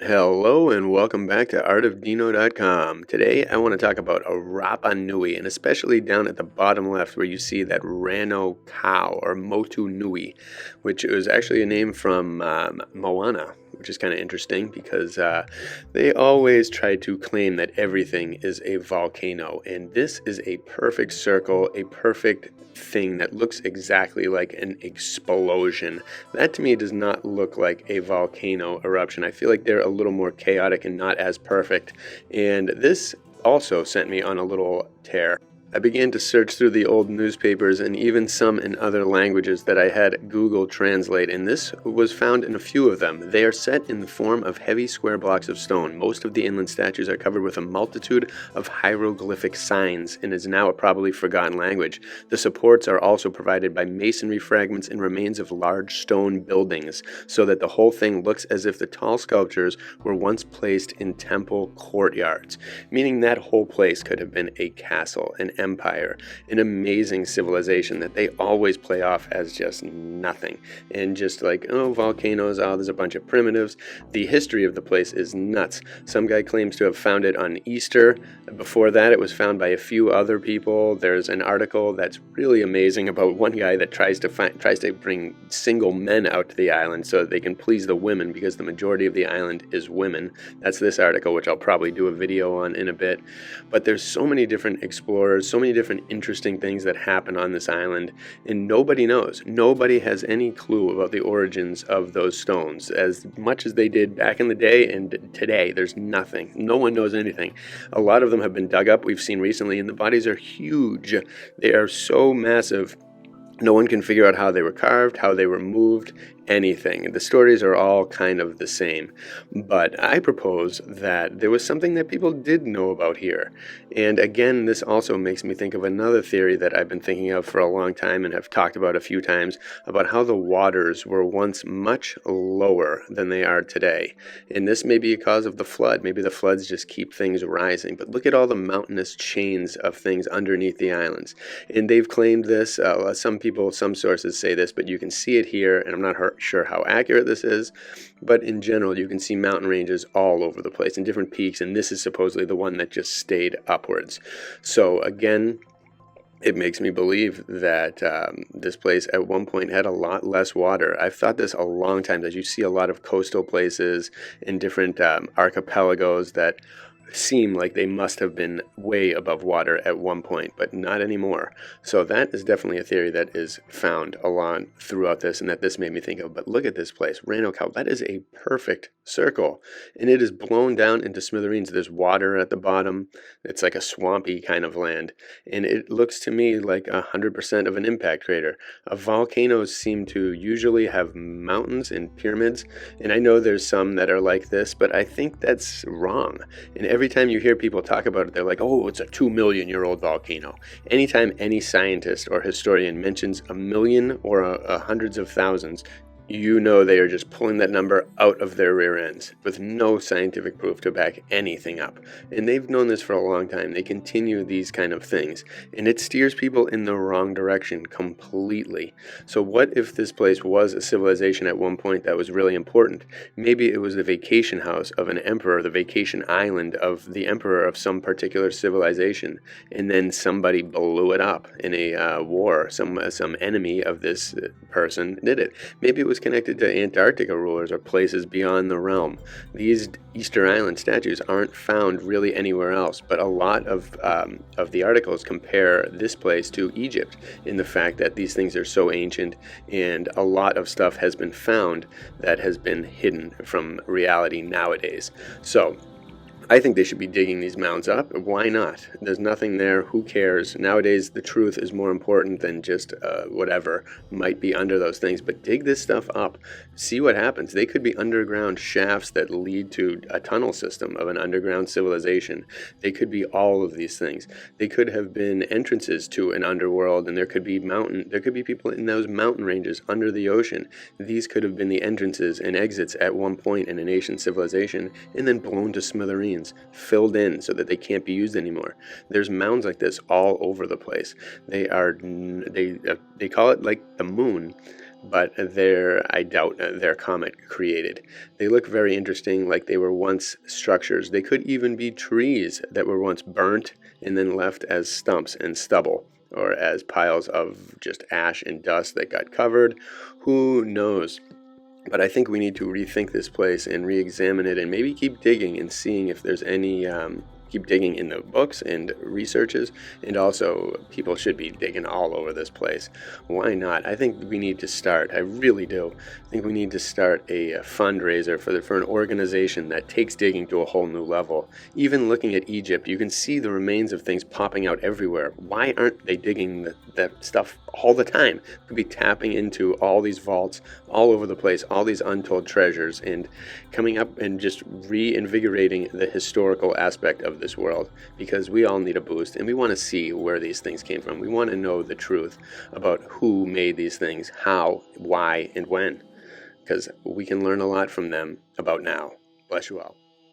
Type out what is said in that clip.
Hello and welcome back to artofdino.com. Today I want to talk about a Rapa Nui, and especially down at the bottom left where you see that Rano cow or Motu Nui, which is actually a name from Moana, which is kind of interesting because they always try to claim that everything is a volcano, and this is a perfect circle, a perfect thing that looks exactly like an explosion. That to me does not look like a volcano eruption. I feel like they're a little more chaotic and not as perfect. And this also sent me on a little tear. I began to search through the old newspapers and even some in other languages that I had Google Translate, and this was found in a few of them. They are set in the form of heavy square blocks of stone. Most of the inland statues are covered with a multitude of hieroglyphic signs and is now a probably forgotten language. The supports are also provided by masonry fragments and remains of large stone buildings, so that the whole thing looks as if the tall sculptures were once placed in temple courtyards, meaning that whole place could have been a castle, an empire, an amazing civilization that they always play off as just nothing. And just like, oh, volcanoes, oh, there's a bunch of primitives. The history of the place is nuts. Some guy claims to have found it on Easter. Before that, it was found by a few other people. There's an article that's really amazing about one guy that tries to bring single men out to the island so that they can please the women, because the majority of the island is women. That's this article, which I'll probably do a video on in a bit. But there's so many different explorers, so many different interesting things that happen on this island, and nobody knows. Nobody has any clue about the origins of those stones. As much as they did back in the day and today, there's nothing. No one knows anything. A lot of them have been dug up, we've seen recently, and the bodies are huge. They are so massive. No one can figure out how they were carved, how they were moved, anything. The stories are all kind of the same. But I propose that there was something that people did know about here. And again, this also makes me think of another theory that I've been thinking of for a long time and have talked about a few times, about how the waters were once much lower than they are today. And this may be a cause of the flood. Maybe the floods just keep things rising. But look at all the mountainous chains of things underneath the islands. And they've claimed this. Some sources say this, but you can see it here, and I'm not sure how accurate this is, but in general you can see mountain ranges all over the place and different peaks, and this is supposedly the one that just stayed upwards. So again, it makes me believe that this place at one point had a lot less water. I've thought this a long time, as you see a lot of coastal places and different archipelagos that seem like they must have been way above water at one point, but not anymore. So that is definitely a theory that is found a lot throughout this, and that this made me think of. But look at this place, Rano, that is a perfect circle, and it is blown down into smithereens. There's water at the bottom. It's like a swampy kind of land, and it looks to me like 100% of an impact crater. Volcanoes seem to usually have mountains and pyramids, and I know there's some that are like this, but I think that's wrong. And every time you hear people talk about it, they're like, oh, it's a 2 million-year-old volcano. Anytime any scientist or historian mentions a million or hundreds of thousands, you know they are just pulling that number out of their rear ends with no scientific proof to back anything up. And they've known this for a long time. They continue these kind of things, and it steers people in the wrong direction completely. So what if this place was a civilization at one point that was really important? Maybe it was the vacation house of an emperor, the vacation island of the emperor of some particular civilization, and then somebody blew it up in a war. Some enemy of this person did it. Maybe it was connected to Antarctica rulers or places beyond the realm. These Easter Island statues aren't found really anywhere else, but a lot of the articles compare this place to Egypt in the fact that these things are so ancient, and a lot of stuff has been found that has been hidden from reality nowadays. So I think they should be digging these mounds up. Why not? There's nothing there. Who cares? Nowadays, the truth is more important than just whatever might be under those things. But dig this stuff up. See what happens. They could be underground shafts that lead to a tunnel system of an underground civilization. They could be all of these things. They could have been entrances to an underworld, and there could be people in those mountain ranges under the ocean. These could have been the entrances and exits at one point in an ancient civilization, and then blown to smithereens, filled in so that they can't be used anymore. There's mounds like this all over the place. They call it like the moon, but I doubt their comet created. They look very interesting, like they were once structures. They could even be trees that were once burnt and then left as stumps and stubble, or as piles of just ash and dust that got covered. Who knows? But I think we need to rethink this place and re-examine it, and maybe keep digging and seeing if there's any. Keep digging in the books and researches, and also people should be digging all over this place. Why not? I think we need to start. I really do. I think we need to start a fundraiser for an organization that takes digging to a whole new level. Even looking at Egypt, you can see the remains of things popping out everywhere. Why aren't they digging that stuff all the time? Could be tapping into all these vaults all over the place, all these untold treasures, and coming up and just reinvigorating the historical aspect of this world, because we all need a boost and we want to see where these things came from. We want to know the truth about who made these things, how, why, and when, because we can learn a lot from them about now. Bless you all.